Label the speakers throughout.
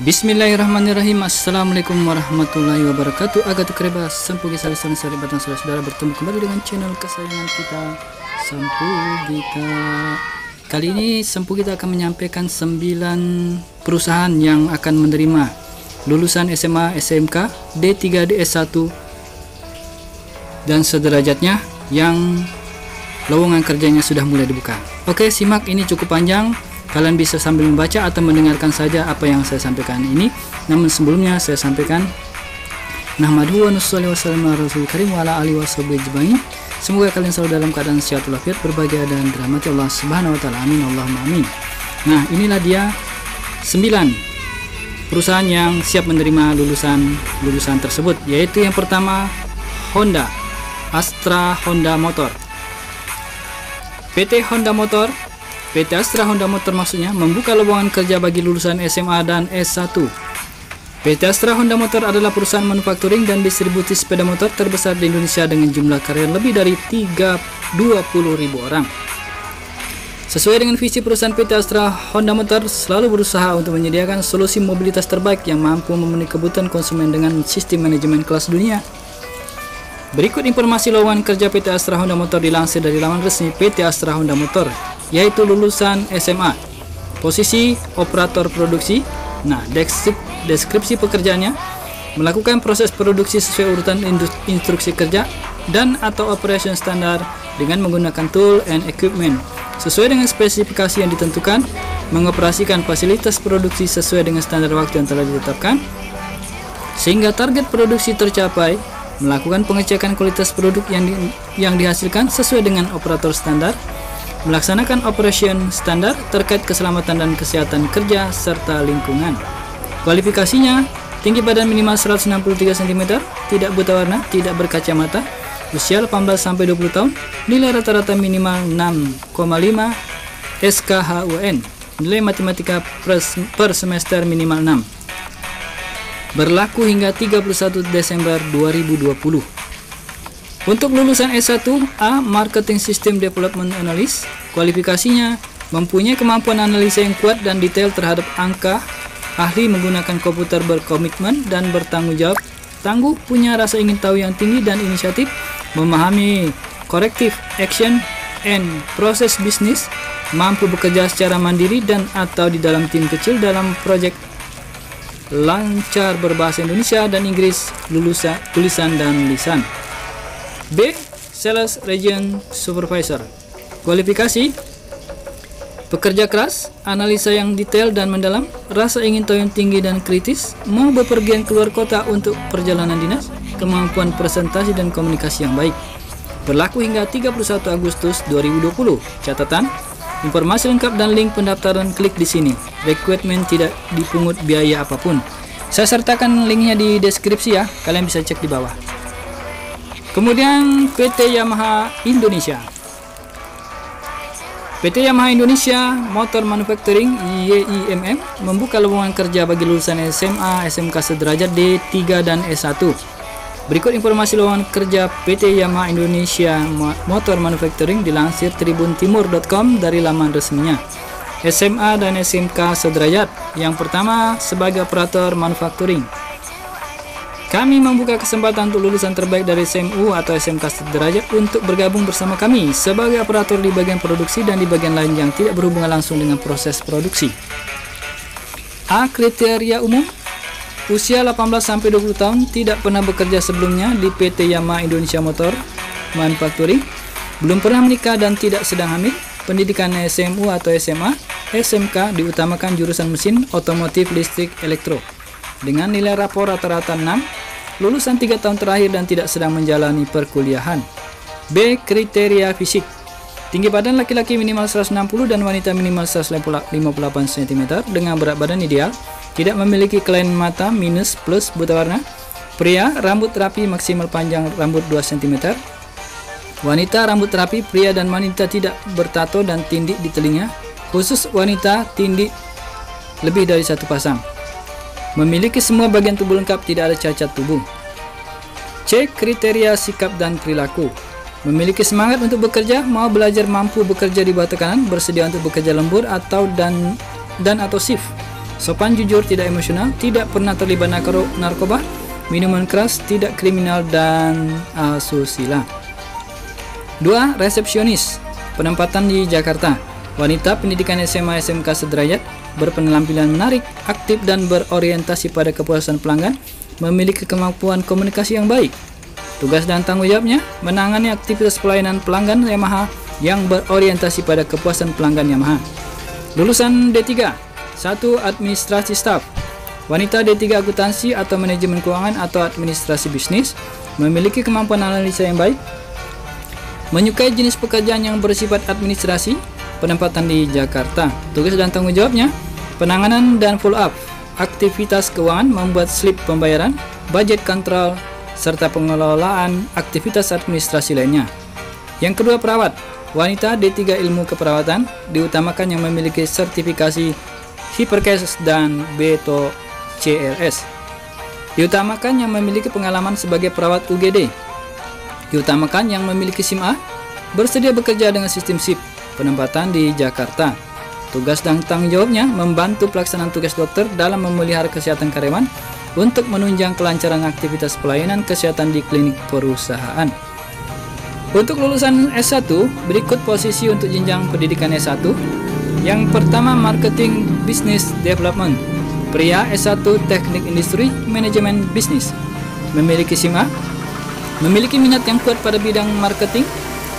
Speaker 1: Bismillahirrahmanirrahim. Assalamualaikum warahmatullahi wabarakatuh. Agatu kereba Sampu Gita sari batang saudara bertemu kembali dengan channel kesayangan kita, Sampu Gita. Kali ini Sampu Gita akan menyampaikan 9 perusahaan yang akan menerima lulusan SMA, SMK, D3, DS1 dan sederajatnya yang lowongan kerjanya sudah mulai dibuka. Oke, simak, ini cukup panjang. Kalian bisa sambil membaca atau mendengarkan saja apa yang saya sampaikan ini. Namun sebelumnya saya sampaikan nahmaduhu wa nusalli wa sallimu ala rasulil karim wa ala alihi washabihi ajmain. Semoga kalian selalu dalam keadaan sehat walafiat, berbahagia dan dirahmati Allah Subhanahu wa taala. Amin Allahumma amin. Nah, inilah dia 9 perusahaan yang siap menerima lulusan tersebut, yaitu yang pertama Honda, Astra Honda Motor. PT Honda Motor, PT Astra Honda Motor maksudnya, membuka lowongan kerja bagi lulusan SMA dan S1. PT Astra Honda Motor adalah perusahaan manufakturing dan distribusi sepeda motor terbesar di Indonesia dengan jumlah karyawan lebih dari 20.000 orang. Sesuai dengan visi perusahaan, PT Astra Honda Motor selalu berusaha untuk menyediakan solusi mobilitas terbaik yang mampu memenuhi kebutuhan konsumen dengan sistem manajemen kelas dunia. Berikut informasi lowongan kerja PT Astra Honda Motor dilansir dari laman resmi PT Astra Honda Motor, yaitu lulusan SMA, posisi operator produksi. Nah, deskripsi pekerjaannya: melakukan proses produksi sesuai urutan instruksi kerja dan atau operation standar dengan menggunakan tool and equipment sesuai dengan spesifikasi yang ditentukan, mengoperasikan fasilitas produksi sesuai dengan standar waktu yang telah ditetapkan sehingga target produksi tercapai, melakukan pengecekan kualitas produk yang dihasilkan sesuai dengan operator standar, melaksanakan operation standar terkait keselamatan dan kesehatan kerja serta lingkungan. Kualifikasinya: tinggi badan minimal 163 cm, tidak buta warna, tidak berkacamata, usia 18-20 tahun, nilai rata-rata minimal 6,5 SKHUN, nilai matematika per semester minimal 6. Berlaku hingga 31 Desember 2020. Untuk lulusan S1A, Marketing System Development Analyst, kualifikasinya mempunyai kemampuan analisa yang kuat dan detail terhadap angka, ahli menggunakan komputer, berkomitmen dan bertanggung jawab, tangguh, punya rasa ingin tahu yang tinggi dan inisiatif, memahami corrective action and proses bisnis, mampu bekerja secara mandiri dan atau di dalam tim kecil dalam proyek, lancar berbahasa Indonesia dan Inggris, tulisan dan lisan. B. Sales Region Supervisor. Kualifikasi: pekerja keras, analisa yang detail dan mendalam, rasa ingin tahu yang tinggi dan kritis, mau bepergian keluar kota untuk perjalanan dinas, kemampuan presentasi dan komunikasi yang baik. Berlaku hingga 31 Agustus 2020. Catatan: informasi lengkap dan link pendaftaran klik di sini. Rekrutmen tidak dipungut biaya apapun. Saya sertakan linknya di deskripsi ya, kalian bisa cek di bawah. Kemudian PT Yamaha Indonesia. PT Yamaha Indonesia Motor Manufacturing (YIMM) membuka lowongan kerja bagi lulusan SMA, SMK sederajat D3 dan S1. Berikut informasi lowongan kerja PT Yamaha Indonesia Motor Manufacturing dilansir tribuntimur.com dari laman resminya. SMA dan SMK sederajat. Yang pertama, sebagai operator manufacturing. Kami membuka kesempatan untuk lulusan terbaik dari SMU atau SMK sederajat untuk bergabung bersama kami sebagai operator di bagian produksi dan di bagian lain yang tidak berhubungan langsung dengan proses produksi. A. Kriteria umum: usia 18-20 tahun, tidak pernah bekerja sebelumnya di PT Yamaha Indonesia Motor Manufacturing, belum pernah menikah dan tidak sedang hamil, pendidikan SMU atau SMA, SMK diutamakan jurusan mesin, otomotif, listrik, elektro, dengan nilai rapor rata-rata 6, lulusan 3 tahun terakhir dan tidak sedang menjalani perkuliahan. B. Kriteria fisik: tinggi badan laki-laki minimal 160 dan wanita minimal 158 cm dengan berat badan ideal, tidak memiliki kelainan mata, minus, plus, buta warna. Pria, rambut rapi maksimal panjang rambut 2 cm. Wanita, rambut rapi. Pria dan wanita tidak bertato dan tindik di telinga. Khusus wanita, tindik lebih dari 1 pasang. Memiliki semua bagian tubuh lengkap, tidak ada cacat tubuh. C. Kriteria sikap dan perilaku: memiliki semangat untuk bekerja, mau belajar, mampu bekerja di bawah tekanan, bersedia untuk bekerja lembur atau shift, sopan jujur tidak emosional, tidak pernah terlibat narkoba, minuman keras, tidak kriminal dan asusila. 2. Resepsionis. Penempatan di Jakarta. Wanita pendidikan SMA SMK sederajat, berpenampilan menarik, aktif dan berorientasi pada kepuasan pelanggan, memiliki kemampuan komunikasi yang baik. Tugas dan tanggung jawabnya menangani aktivitas pelayanan pelanggan Yamaha yang berorientasi pada kepuasan pelanggan Yamaha. Lulusan D3. 1. Administrasi staf. Wanita D3 akuntansi atau manajemen keuangan atau administrasi bisnis, memiliki kemampuan analisa yang baik, menyukai jenis pekerjaan yang bersifat administrasi, penempatan di Jakarta. Tugas dan tanggung jawabnya penanganan dan follow up aktivitas keuangan, membuat slip pembayaran, budget kontrol, serta pengelolaan aktivitas administrasi lainnya. Yang kedua, perawat. Wanita D3 ilmu keperawatan, diutamakan yang memiliki sertifikasi Hipercare dan Beto CLS. Diutamakan yang memiliki pengalaman sebagai perawat UGD. Diutamakan yang memiliki SIM A, bersedia bekerja dengan sistem SIP, penempatan di Jakarta. Tugas dan tanggung jawabnya membantu pelaksanaan tugas dokter dalam memelihara kesehatan karyawan untuk menunjang kelancaran aktivitas pelayanan kesehatan di klinik perusahaan. Untuk lulusan S1, berikut posisi untuk jenjang pendidikan S1. Yang pertama, Marketing Business Development. Pria S1 Teknik Industri Manajemen Bisnis, memiliki SIM A, memiliki minat yang kuat pada bidang marketing,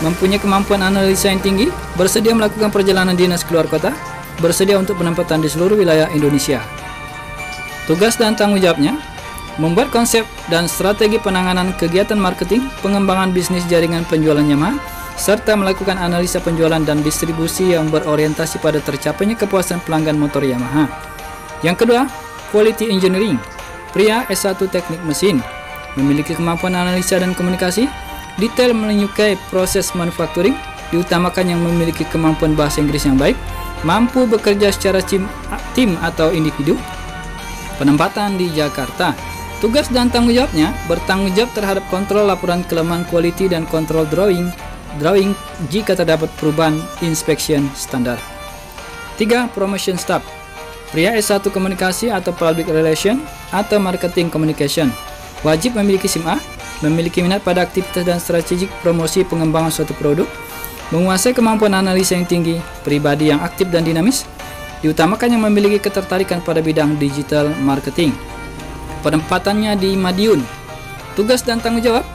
Speaker 1: mempunyai kemampuan analisa yang tinggi, bersedia melakukan perjalanan dinas keluar kota, bersedia untuk penempatan di seluruh wilayah Indonesia. Tugas dan tanggung jawabnya membuat konsep dan strategi penanganan kegiatan marketing, pengembangan bisnis jaringan penjualan Yamaha, serta melakukan analisa penjualan dan distribusi yang berorientasi pada tercapainya kepuasan pelanggan motor Yamaha. Yang kedua, Quality Engineering. Pria S1 Teknik Mesin, memiliki kemampuan analisa dan komunikasi, detail menyukai proses manufacturing, diutamakan yang memiliki kemampuan bahasa Inggris yang baik, mampu bekerja secara tim atau individu, penempatan di Jakarta. Tugas dan tanggung jawabnya bertanggung jawab terhadap kontrol laporan kelemahan quality dan kontrol drawing jika terdapat perubahan inspection standar. 3. Promotion Staff. Pria S1 Komunikasi atau Public Relation atau Marketing Communication, wajib memiliki SIM A, memiliki minat pada aktivitas dan strategik promosi pengembangan suatu produk, menguasai kemampuan analisa yang tinggi, pribadi yang aktif dan dinamis, diutamakan yang memiliki ketertarikan pada bidang digital marketing. Penempatannya di Madiun. Tugas dan tanggung jawab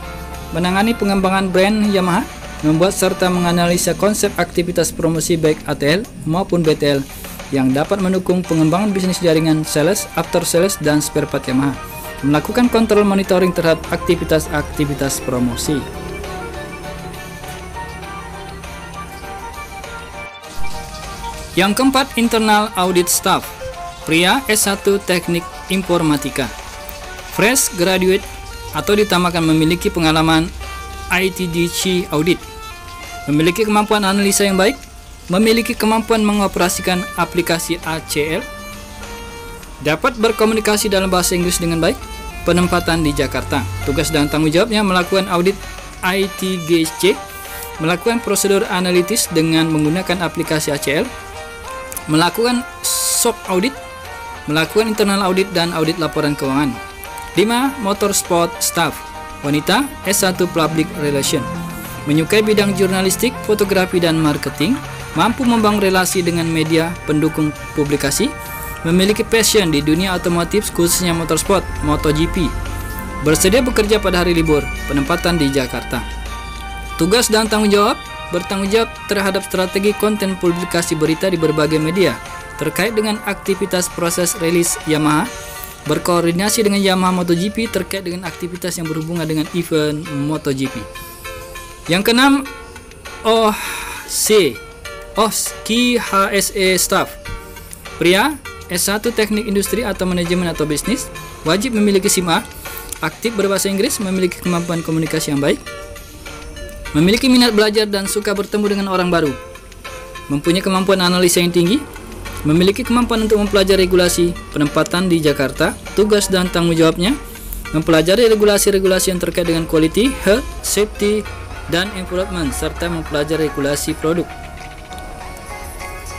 Speaker 1: menangani pengembangan brand Yamaha, membuat serta menganalisa konsep aktivitas promosi baik ATL maupun BTL yang dapat mendukung pengembangan bisnis jaringan sales, after sales, dan spare part Yamaha, melakukan kontrol monitoring terhadap aktivitas-aktivitas promosi. Yang keempat, Internal Audit Staff. Pria S1 Teknik Informatika, fresh graduate atau ditamakan memiliki pengalaman ITDC Audit, memiliki kemampuan analisa yang baik, memiliki kemampuan mengoperasikan aplikasi ACL, dapat berkomunikasi dalam bahasa Inggris dengan baik, penempatan di Jakarta. Tugas dan tanggung jawabnya melakukan audit ITGC, melakukan prosedur analitis dengan menggunakan aplikasi ACL, melakukan SOP audit, melakukan internal audit dan audit laporan keuangan. 5. Motorsport Staff. Wanita S1 Public Relation, menyukai bidang jurnalistik, fotografi dan marketing, mampu membangun relasi dengan media pendukung publikasi, memiliki passion di dunia otomotif khususnya motorsport, MotoGP, bersedia bekerja pada hari libur, penempatan di Jakarta. Tugas dan tanggung jawab bertanggung jawab terhadap strategi konten publikasi berita di berbagai media terkait dengan aktivitas proses rilis Yamaha, berkoordinasi dengan Yamaha MotoGP terkait dengan aktivitas yang berhubungan dengan event MotoGP. Yang keenam, Key HSE Staff. Pria S1 Teknik Industri atau Manajemen atau Bisnis, wajib memiliki SIM A, aktif berbahasa Inggris, memiliki kemampuan komunikasi yang baik, memiliki minat belajar dan suka bertemu dengan orang baru, mempunyai kemampuan analisa yang tinggi, memiliki kemampuan untuk mempelajari regulasi, penempatan di Jakarta. Tugas dan tanggung jawabnya mempelajari regulasi-regulasi yang terkait dengan quality, health, safety, dan environment, serta mempelajari regulasi produk.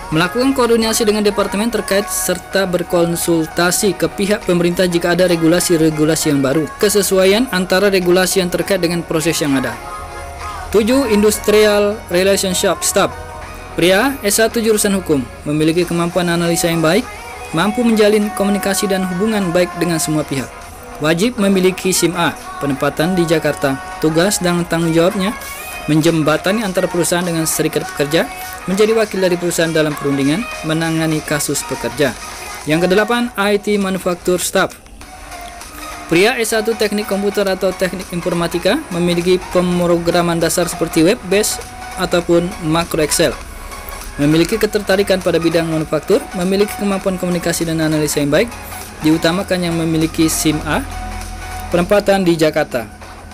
Speaker 1: Melakukan koordinasi dengan departemen terkait serta berkonsultasi ke pihak pemerintah jika ada regulasi-regulasi yang baru. Kesesuaian antara regulasi yang terkait dengan proses yang ada. 7. Industrial Relationship Staff. Pria S1 jurusan hukum, memiliki kemampuan analisa yang baik, mampu menjalin komunikasi dan hubungan baik dengan semua pihak. Wajib memiliki SIM A, penempatan di Jakarta. Tugas dan tanggung jawabnya menjembatani antara perusahaan dengan serikat pekerja, menjadi wakil dari perusahaan dalam perundingan, menangani kasus pekerja. Yang ke-8, IT Manufaktur Staff. Pria S1 teknik komputer atau teknik informatika, memiliki pemrograman dasar seperti web based ataupun makro Excel. Memiliki ketertarikan pada bidang manufaktur, memiliki kemampuan komunikasi dan analisa yang baik, diutamakan yang memiliki SIM A, penempatan di Jakarta.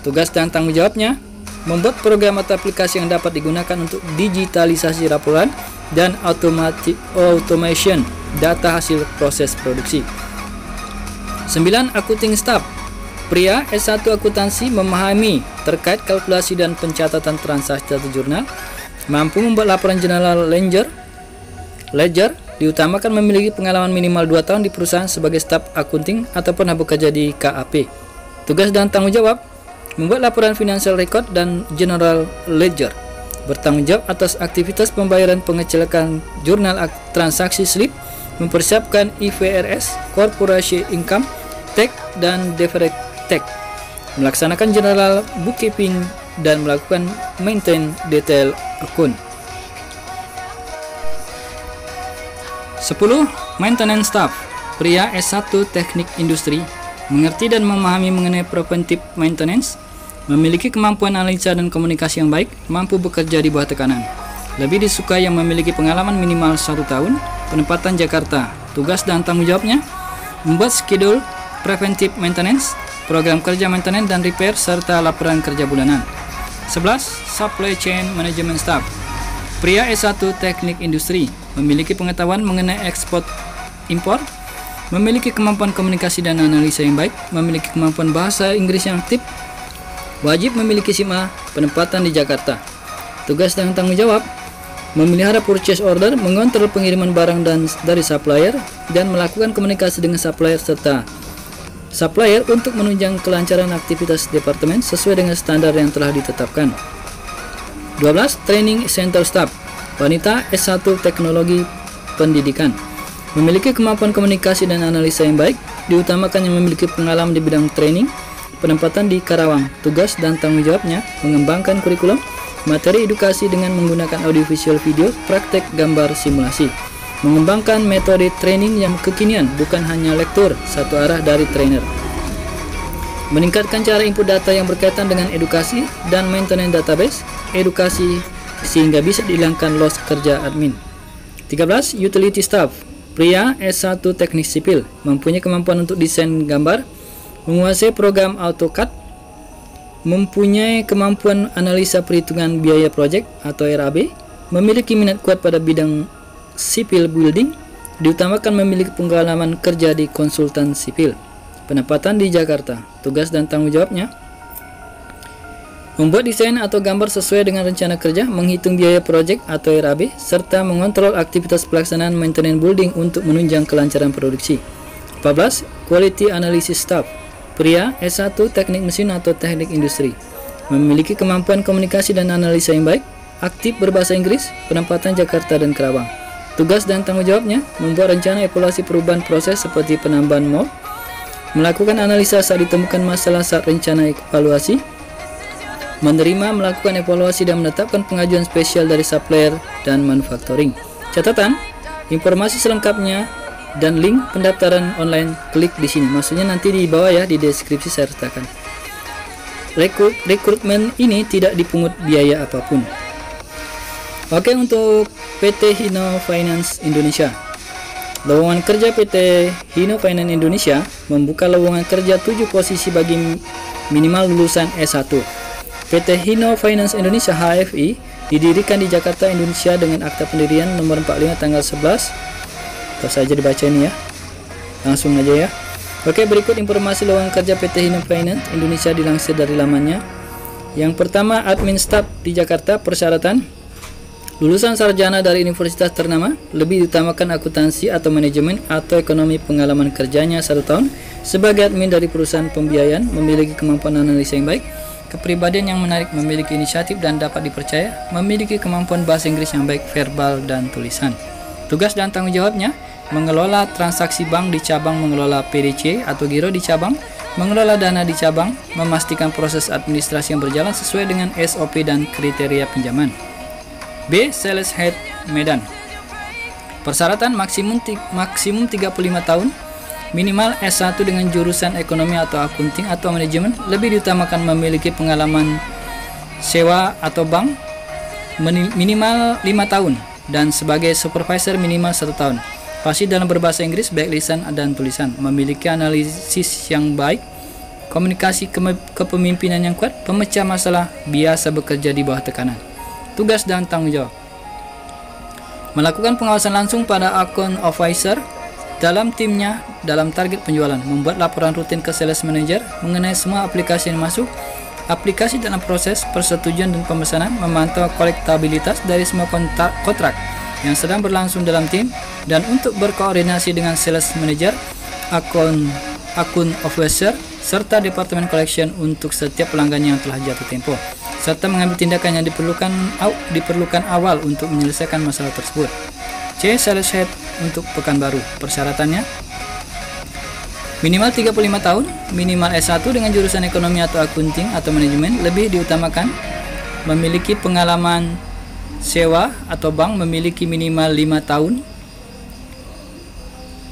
Speaker 1: Tugas dan tanggung jawabnya membuat program atau aplikasi yang dapat digunakan untuk digitalisasi laporan dan automation data hasil proses produksi. 9. Accounting Staff. Pria S1 akuntansi, memahami terkait kalkulasi dan pencatatan transaksi atau jurnal, mampu membuat laporan general ledger, diutamakan memiliki pengalaman minimal 2 tahun di perusahaan sebagai staf akunting ataupun pernah bekerja di KAP. Tugas dan tanggung jawab membuat laporan financial record dan general ledger, bertanggung jawab atas aktivitas pembayaran pengecekan jurnal transaksi slip, mempersiapkan IFRS, corporation income tax dan deferred tax, melaksanakan general bookkeeping dan melakukan maintain detail akun. 10. Maintenance Staff. Pria S1 teknik industri, mengerti dan memahami mengenai preventive maintenance, memiliki kemampuan analisa dan komunikasi yang baik, mampu bekerja di bawah tekanan. Lebih disukai yang memiliki pengalaman minimal 1 tahun, penempatan Jakarta. Tugas dan tanggung jawabnya membuat schedule preventive maintenance, program kerja maintenance dan repair, serta laporan kerja bulanan. 11. Supply Chain Management Staff. Pria S1 teknik industri, memiliki pengetahuan mengenai ekspor impor, memiliki kemampuan komunikasi dan analisa yang baik, memiliki kemampuan bahasa Inggris yang aktif, wajib memiliki SIM A, penempatan di Jakarta. Tugas dan tanggung jawab memelihara purchase order, mengontrol pengiriman barang dari supplier, dan melakukan komunikasi dengan supplier serta supplier untuk menunjang kelancaran aktivitas departemen sesuai dengan standar yang telah ditetapkan. 12. Training Center Staff. Wanita S1 teknologi pendidikan, memiliki kemampuan komunikasi dan analisa yang baik, diutamakan yang memiliki pengalaman di bidang training, penempatan di Karawang. Tugas dan tanggung jawabnya mengembangkan kurikulum, materi edukasi dengan menggunakan audiovisual video, praktek gambar simulasi, mengembangkan metode training yang kekinian, bukan hanya lektur satu arah dari trainer, meningkatkan cara input data yang berkaitan dengan edukasi dan maintenance database edukasi sehingga bisa dihilangkan loss kerja admin. 13. Utility Staff. Pria S1 teknik sipil, mempunyai kemampuan untuk desain gambar, menguasai program AutoCAD, mempunyai kemampuan analisa perhitungan biaya proyek atau RAB, memiliki minat kuat pada bidang sipil building, diutamakan memiliki pengalaman kerja di konsultan sipil, penempatan di Jakarta. Tugas dan tanggung jawabnya membuat desain atau gambar sesuai dengan rencana kerja, menghitung biaya proyek atau RAB, serta mengontrol aktivitas pelaksanaan maintenance building untuk menunjang kelancaran produksi. 14. Quality Analysis Staff. Pria S1 teknik mesin atau teknik industri, memiliki kemampuan komunikasi dan analisa yang baik, aktif berbahasa Inggris, penempatan Jakarta dan Karawang. Tugas dan tanggung jawabnya membuat rencana evaluasi perubahan proses seperti penambahan mold, melakukan analisa saat ditemukan masalah saat rencana evaluasi, menerima, melakukan evaluasi dan menetapkan pengajuan spesial dari supplier dan manufacturing. Catatan, informasi selengkapnya dan link pendaftaran online klik di sini. Maksudnya nanti di bawah ya, di deskripsi saya sertakan. Rekrutmen ini tidak dipungut biaya apapun. Oke, untuk PT Hino Finance Indonesia. Lowongan kerja PT Hino Finance Indonesia membuka lowongan kerja 7 posisi bagi minimal lulusan S1. PT Hino Finance Indonesia HFI didirikan di Jakarta, Indonesia dengan akta pendirian nomor 45 tanggal 11. Terus saja dibaca ini ya. Langsung aja ya. Oke, berikut informasi lowongan kerja PT Hino Finance Indonesia dilansir dari lamannya. Yang pertama, admin staff di Jakarta. Persyaratan: Lulusan sarjana dari universitas ternama lebih diutamakan akuntansi atau manajemen atau ekonomi. Pengalaman kerjanya 1 tahun sebagai admin dari perusahaan pembiayaan, memiliki kemampuan analisa yang baik, kepribadian yang menarik, memiliki inisiatif dan dapat dipercaya, memiliki kemampuan bahasa Inggris yang baik, verbal dan tulisan. Tugas dan tanggung jawabnya: mengelola transaksi bank di cabang, mengelola PDC atau giro di cabang, mengelola dana di cabang, memastikan proses administrasi yang berjalan sesuai dengan SOP dan kriteria pinjaman. B. Sales Head Medan. Persyaratan maksimum 35 tahun, minimal S1 dengan jurusan ekonomi atau akunting atau manajemen, lebih diutamakan memiliki pengalaman sewa atau bank minimal 5 tahun, dan sebagai supervisor minimal 1 tahun. Fasih dalam berbahasa Inggris baik lisan dan tulisan, memiliki analisis yang baik, komunikasi kepemimpinan yang kuat, pemecah masalah, biasa bekerja di bawah tekanan. Tugas dan tanggung jawab: melakukan pengawasan langsung pada account officer dalam timnya dalam target penjualan, membuat laporan rutin ke sales manager mengenai semua aplikasi yang masuk, aplikasi dalam proses persetujuan dan pemesanan, memantau kolektabilitas dari semua kontrak yang sedang berlangsung dalam tim, dan untuk berkoordinasi dengan sales manager, account officer, serta departemen collection untuk setiap pelanggan yang telah jatuh tempo, serta mengambil tindakan yang diperlukan awal untuk menyelesaikan masalah tersebut. C. Sales Head untuk Pekanbaru. Persyaratannya: minimal 35 tahun, minimal S1 dengan jurusan ekonomi atau akunting atau manajemen, lebih diutamakan memiliki pengalaman sewa atau bank, memiliki minimal 5 tahun,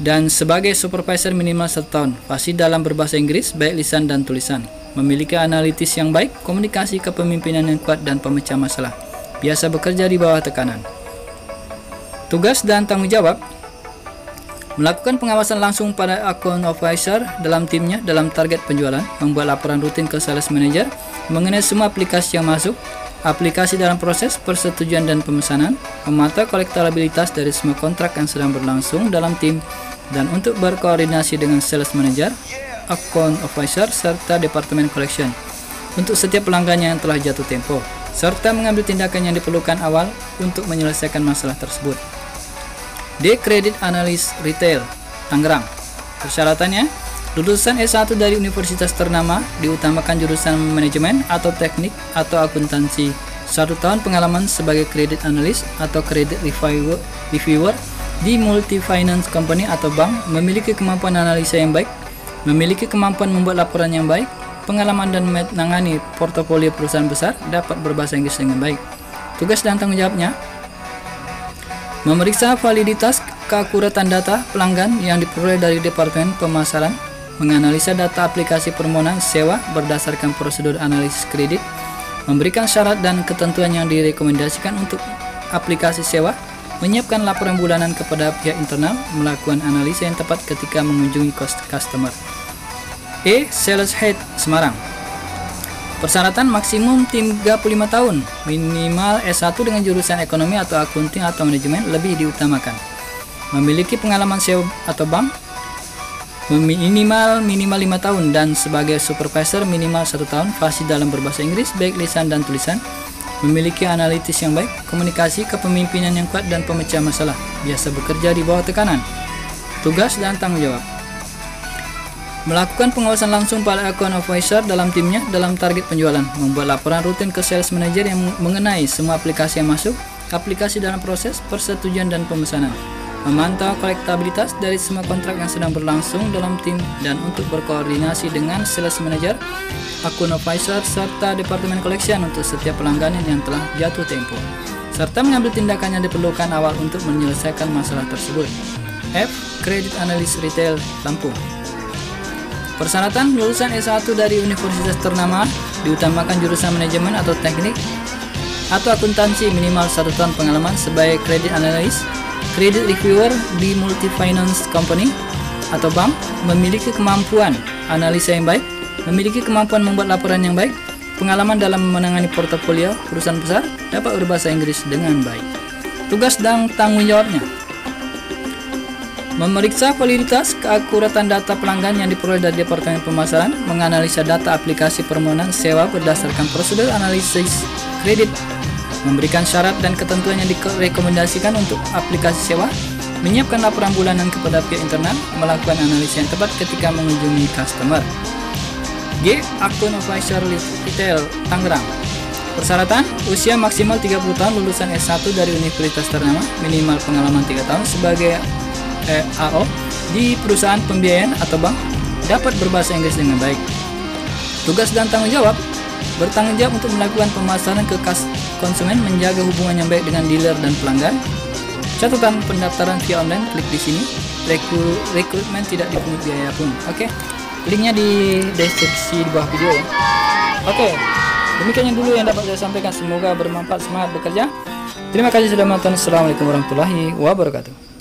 Speaker 1: dan sebagai supervisor minimal 1 tahun. Fasih dalam berbahasa Inggris baik lisan dan tulisan, memiliki analitis yang baik, komunikasi kepemimpinan yang kuat, dan pemecah masalah, biasa bekerja di bawah tekanan. Tugas dan tanggung jawab: melakukan pengawasan langsung pada account officer dalam timnya dalam target penjualan, membuat laporan rutin ke sales manager mengenai semua aplikasi yang masuk, aplikasi dalam proses persetujuan dan pemesanan, memantau kolektabilitas dari semua kontrak yang sedang berlangsung dalam tim, dan untuk berkoordinasi dengan sales manager, account officer, serta departemen collection untuk setiap pelanggannya yang telah jatuh tempo, serta mengambil tindakan yang diperlukan awal untuk menyelesaikan masalah tersebut. D. Credit Analyst Retail, Tangerang. Persyaratannya: lulusan S1 dari universitas ternama, diutamakan jurusan manajemen atau teknik atau akuntansi, 1 tahun pengalaman sebagai credit analyst atau credit reviewer di multi finance company atau bank, memiliki kemampuan analisa yang baik, memiliki kemampuan membuat laporan yang baik, pengalaman dan menangani portofolio perusahaan besar, dapat berbahasa Inggris dengan baik. Tugas dan tanggung jawabnya: memeriksa validitas keakuratan data pelanggan yang diperoleh dari departemen pemasaran, menganalisa data aplikasi permohonan sewa berdasarkan prosedur analisis kredit, memberikan syarat dan ketentuan yang direkomendasikan untuk aplikasi sewa, menyiapkan laporan bulanan kepada pihak internal, melakukan analisa yang tepat ketika mengunjungi customer. E. Sales Head Semarang. Persyaratan maksimum 35 tahun, minimal S1 dengan jurusan ekonomi atau akunting atau manajemen, lebih diutamakan memiliki pengalaman sewa atau bank minimal 5 tahun, dan sebagai supervisor minimal 1 tahun. Fasih dalam berbahasa Inggris baik lisan dan tulisan, memiliki analitis yang baik, komunikasi kepemimpinan yang kuat, dan pemecah masalah, biasa bekerja di bawah tekanan. Tugas dan tanggung jawab: melakukan pengawasan langsung pada account officer dalam timnya dalam target penjualan, membuat laporan rutin ke sales manager yang mengenai semua aplikasi yang masuk, aplikasi dalam proses persetujuan dan pemesanan, memantau kolektabilitas dari semua kontrak yang sedang berlangsung dalam tim, dan untuk berkoordinasi dengan sales manager, account officer, serta departemen collection untuk setiap pelanggan yang telah jatuh tempo, serta mengambil tindakan yang diperlukan awal untuk menyelesaikan masalah tersebut. F. Credit Analyst Retail, Lampung. Persyaratan: lulusan S1 dari universitas ternama, diutamakan jurusan manajemen atau teknik atau akuntansi, minimal 1 tahun pengalaman sebagai credit analyst, credit reviewer di multi finance company atau bank, memiliki kemampuan analisa yang baik, memiliki kemampuan membuat laporan yang baik, pengalaman dalam menangani portofolio perusahaan besar, dapat berbahasa Inggris dengan baik. Tugas dan tanggung jawabnya: memeriksa validitas keakuratan data pelanggan yang diperoleh dari departemen pemasaran, menganalisa data aplikasi permohonan sewa berdasarkan prosedur analisis kredit, memberikan syarat dan ketentuan yang direkomendasikan untuk aplikasi sewa, menyiapkan laporan bulanan kepada pihak internal, melakukan analisis yang tepat ketika mengunjungi customer. G. Akun Official Retail Tangerang. Persyaratan, usia maksimal 30 tahun, lulusan S1 dari universitas ternama, minimal pengalaman 3 tahun sebagai AO di perusahaan pembiayaan atau bank, dapat berbahasa Inggris dengan baik. Tugas dan tanggung jawab, bertanggung jawab untuk melakukan pemasaran ke konsumen, menjaga hubungan yang baik dengan dealer dan pelanggan. Catatan pendaftaran via online, klik di sini. Rekrutmen tidak dipungut biaya pun. Oke, linknya di deskripsi di bawah video ya. Oke, demikian yang dulu yang dapat saya sampaikan. Semoga bermanfaat. Semangat bekerja. Terima kasih sudah menonton. Assalamualaikum warahmatullahi wabarakatuh.